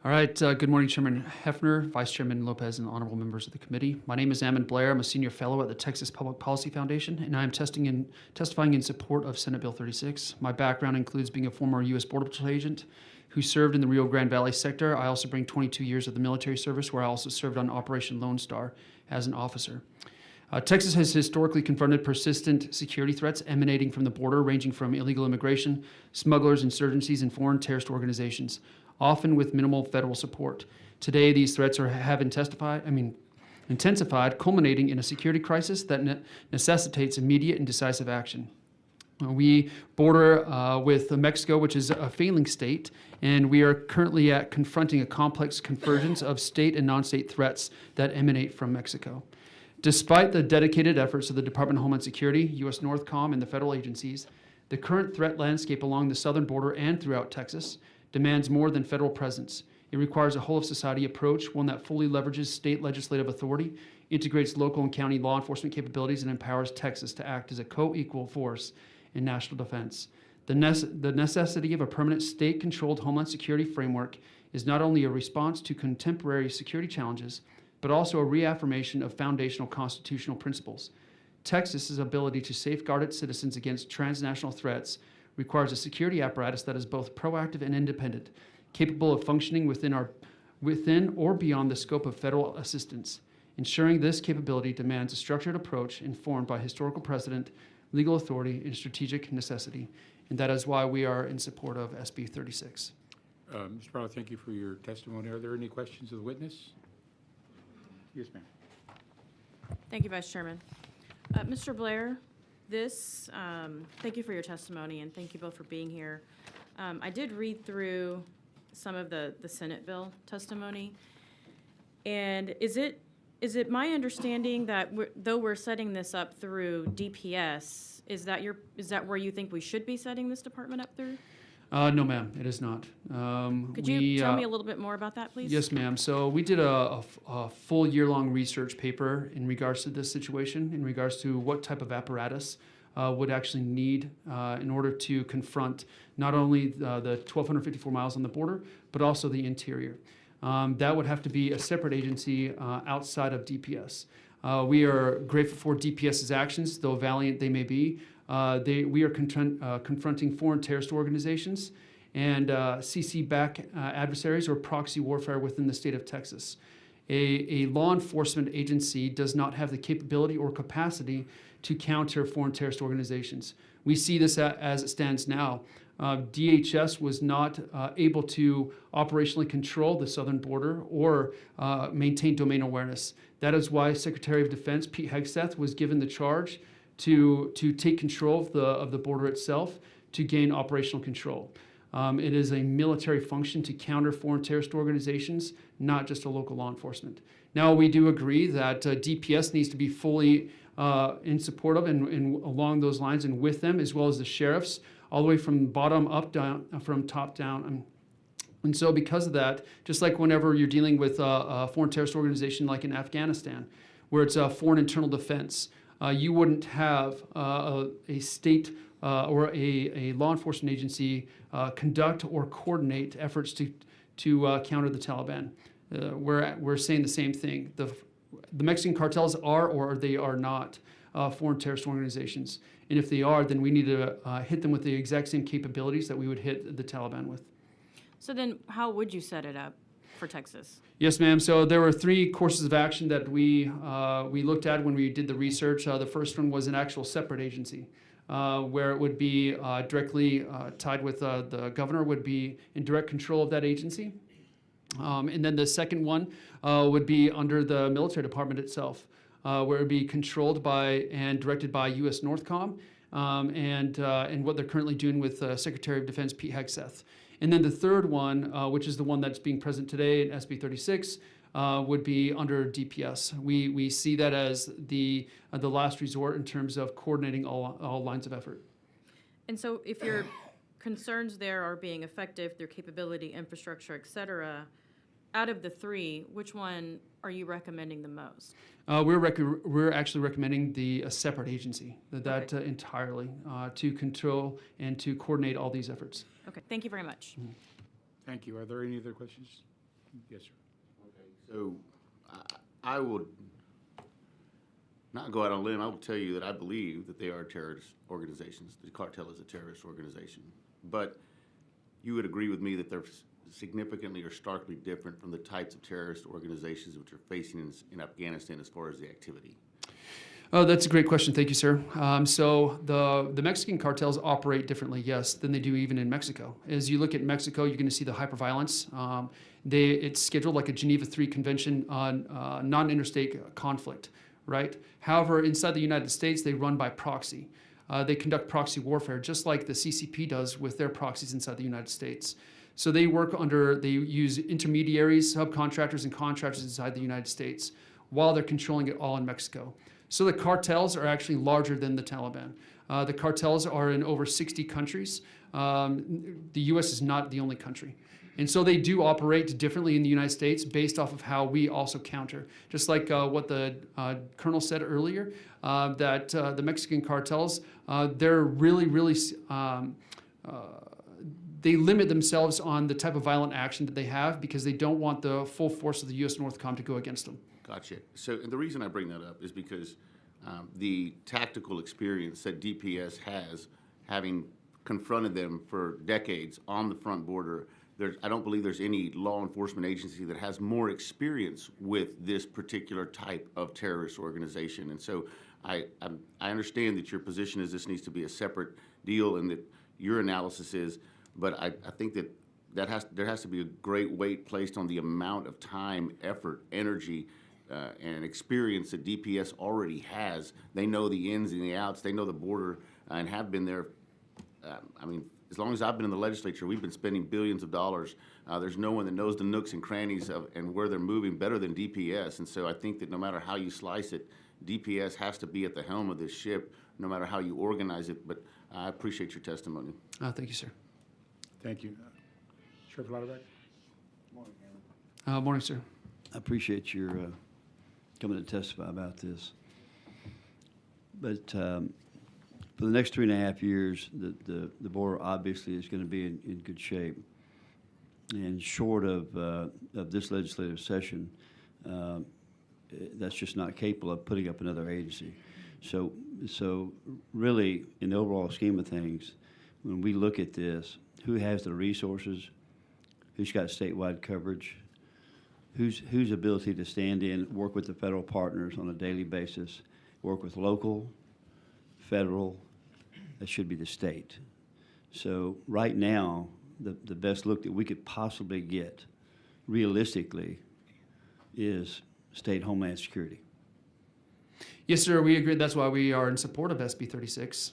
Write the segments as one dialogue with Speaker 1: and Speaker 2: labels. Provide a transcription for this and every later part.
Speaker 1: All right. Good morning, Chairman Hefner, Vice Chairman Lopez, and honorable members of the committee. My name is Ammon Blair. I'm a senior fellow at the Texas Public Policy Foundation, and I am testifying in support of Senate Bill 36. My background includes being a former U.S. Border Patrol agent who served in the Rio Grande Valley sector. I also bring 22 years of the military service, where I also served on Operation Lone Star as an officer. Texas has historically confronted persistent security threats emanating from the border, ranging from illegal immigration, smugglers, insurgencies, and foreign terrorist organizations, often with minimal federal support. Today, these threats have intensified, culminating in a security crisis that necessitates immediate and decisive action. We border with Mexico, which is a failing state, and we are currently confronting a complex convergence of state and non-state threats that emanate from Mexico. Despite the dedicated efforts of the Department of Homeland Security, U.S. NORTHCOM, and the federal agencies, the current threat landscape along the southern border and throughout Texas demands more than federal presence. It requires a whole-of-society approach, one that fully leverages state legislative authority, integrates local and county law enforcement capabilities, and empowers Texas to act as a co-equal force in national defense. The necessity of a permanent state-controlled Homeland Security framework is not only a response to contemporary security challenges, but also a reaffirmation of foundational constitutional principles. Texas's ability to safeguard its citizens against transnational threats requires a security apparatus that is both proactive and independent, capable of functioning within or beyond the scope of federal assistance. Ensuring this capability demands a structured approach informed by historical precedent, legal authority, and strategic necessity. And that is why we are in support of SB 36.
Speaker 2: Mr. Brown, thank you for your testimony. Are there any questions of the witness? Yes, ma'am.
Speaker 3: Thank you, Vice Chairman. Mr. Blair, thank you for your testimony, and thank you both for being here. I did read through some of the Senate bill testimony, and is it my understanding that though we're setting this up through DPS, is that where you think we should be setting this department up through?
Speaker 1: No, ma'am, it is not.
Speaker 3: Could you tell me a little bit more about that, please?
Speaker 1: Yes, ma'am. So we did a full year-long research paper in regards to this situation, in regards to what type of apparatus would actually need in order to confront not only the 1,254 miles on the border, but also the interior. That would have to be a separate agency outside of DPS. We are grateful for DPS's actions, though valiant they may be. We are confronting foreign terrorist organizations and CC-backed adversaries or proxy warfare within the state of Texas. A law enforcement agency does not have the capability or capacity to counter foreign terrorist organizations. We see this as it stands now. DHS was not able to operationally control the southern border or maintain domain awareness. That is why Secretary of Defense Pete Hegseth was given the charge to take control of the border itself to gain operational control. It is a military function to counter foreign terrorist organizations, not just a local law enforcement. Now, we do agree that DPS needs to be fully in support of and along those lines and with them, as well as the sheriffs, all the way from bottom up down, from top down. And so because of that, just like whenever you're dealing with a foreign terrorist organization like in Afghanistan, where it's a foreign internal defense, you wouldn't have a state or a law enforcement agency conduct or coordinate efforts to counter the Taliban. We're saying the same thing. The Mexican cartels are or they are not foreign terrorist organizations. And if they are, then we need to hit them with the exact same capabilities that we would hit the Taliban with.
Speaker 3: So then how would you set it up for Texas?
Speaker 1: Yes, ma'am. So there were 3 courses of action that we looked at when we did the research. The first one was an actual separate agency where it would be directly tied with the governor would be in direct control of that agency. And then the second one would be under the military department itself, where it would be controlled by and directed by U.S. NORTHCOM and what they're currently doing with Secretary of Defense Pete Hegseth. And then the third one, which is the one that's being present today in SB 36, would be under DPS. We see that as the last resort in terms of coordinating all lines of effort.
Speaker 3: And so if your concerns there are being effective through capability, infrastructure, et cetera, out of the 3, which one are you recommending the most?
Speaker 1: We're actually recommending the separate agency, that
Speaker 3: Okay.
Speaker 1: entirely, to control and to coordinate all these efforts.
Speaker 3: Okay, thank you very much.
Speaker 2: Thank you. Are there any other questions? Yes, sir.
Speaker 4: So I would not go out on a limb. I will tell you that I believe that they are terrorist organizations. The cartel is a terrorist organization. But you would agree with me that they're significantly or starkly different from the types of terrorist organizations which are facing in Afghanistan as far as the activity.
Speaker 1: Oh, that's a great question. Thank you, sir. So the Mexican cartels operate differently, yes, than they do even in Mexico. As you look at Mexico, you're going to see the hyperviolence. It's scheduled like a Geneva III Convention on non-interstate conflict, right? However, inside the United States, they run by proxy. They conduct proxy warfare, just like the CCP does with their proxies inside the United States. So they use intermediaries, subcontractors, and contractors inside the United States while they're controlling it all in Mexico. So the cartels are actually larger than the Taliban. The cartels are in over 60 countries. The U.S. is not the only country. And so they do operate differently in the United States based off of how we also counter. Just like what the Colonel said earlier, that the Mexican cartels, they're really, they limit themselves on the type of violent action that they have because they don't want the full force of the U.S. NORTHCOM to go against them.
Speaker 4: Gotcha. So the reason I bring that up is because the tactical experience that DPS has, having confronted them for decades on the front border, I don't believe there's any law enforcement agency that has more experience with this particular type of terrorist organization. And so I understand that your position is this needs to be a separate deal and that your analysis is, but I think that there has to be a great weight placed on the amount of time, effort, energy, and experience that DPS already has. They know the ins and the outs. They know the border and have been there. As long as I've been in the legislature, we've been spending billions of dollars. There's no one that knows the nooks and crannies and where they're moving better than DPS. And so I think that no matter how you slice it, DPS has to be at the helm of this ship, no matter how you organize it. But I appreciate your testimony.
Speaker 1: Thank you, sir.
Speaker 2: Thank you. Sheriff Lauterbach?
Speaker 1: Morning, sir.
Speaker 5: I appreciate your coming to testify about this. But for the next 3.5 years, the border obviously is going to be in good shape. And short of this legislative session, that's just not capable of putting up another agency. So really, in the overall scheme of things, when we look at this, who has the resources, who's got statewide coverage, whose ability to stand in, work with the federal partners on a daily basis, work with local, federal, that should be the state. So right now, the best look that we could possibly get, realistically, is state Homeland Security.
Speaker 1: Yes, sir, we agree. That's why we are in support of SB 36.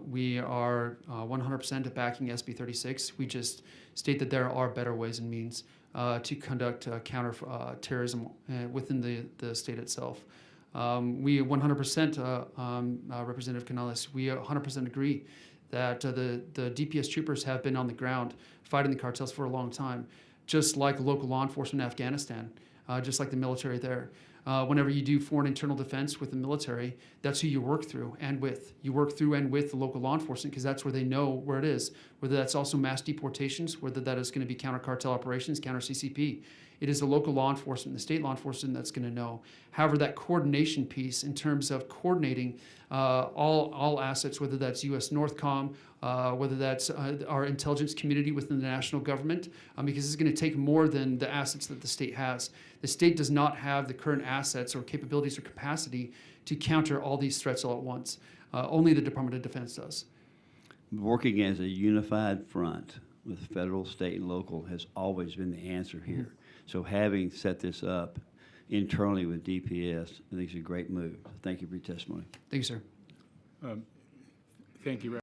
Speaker 1: We are 100% backing SB 36. We just state that there are better ways and means to conduct counter-terrorism within the state itself. We 100%, Representative Canales, we 100% agree that the DPS troopers have been on the ground fighting the cartels for a long time, just like local law enforcement in Afghanistan, just like the military there. Whenever you do foreign internal defense with the military, that's who you work through and with. You work through and with the local law enforcement because that's where they know where it is, whether that's also mass deportations, whether that is going to be counter-cartel operations, counter-CCP. It is the local law enforcement, the state law enforcement that's going to know. However, that coordination piece in terms of coordinating all assets, whether that's U.S. NORTHCOM, whether that's our intelligence community within the national government, because it's going to take more than the assets that the state has. The state does not have the current assets or capabilities or capacity to counter all these threats all at once. Only the Department of Defense does.
Speaker 5: Working as a unified front with federal, state, and local has always been the answer here. Mm-hmm. So having set this up internally with DPS, I think is a great move. Thank you for your testimony.
Speaker 1: Thank you, sir.
Speaker 2: Thank you.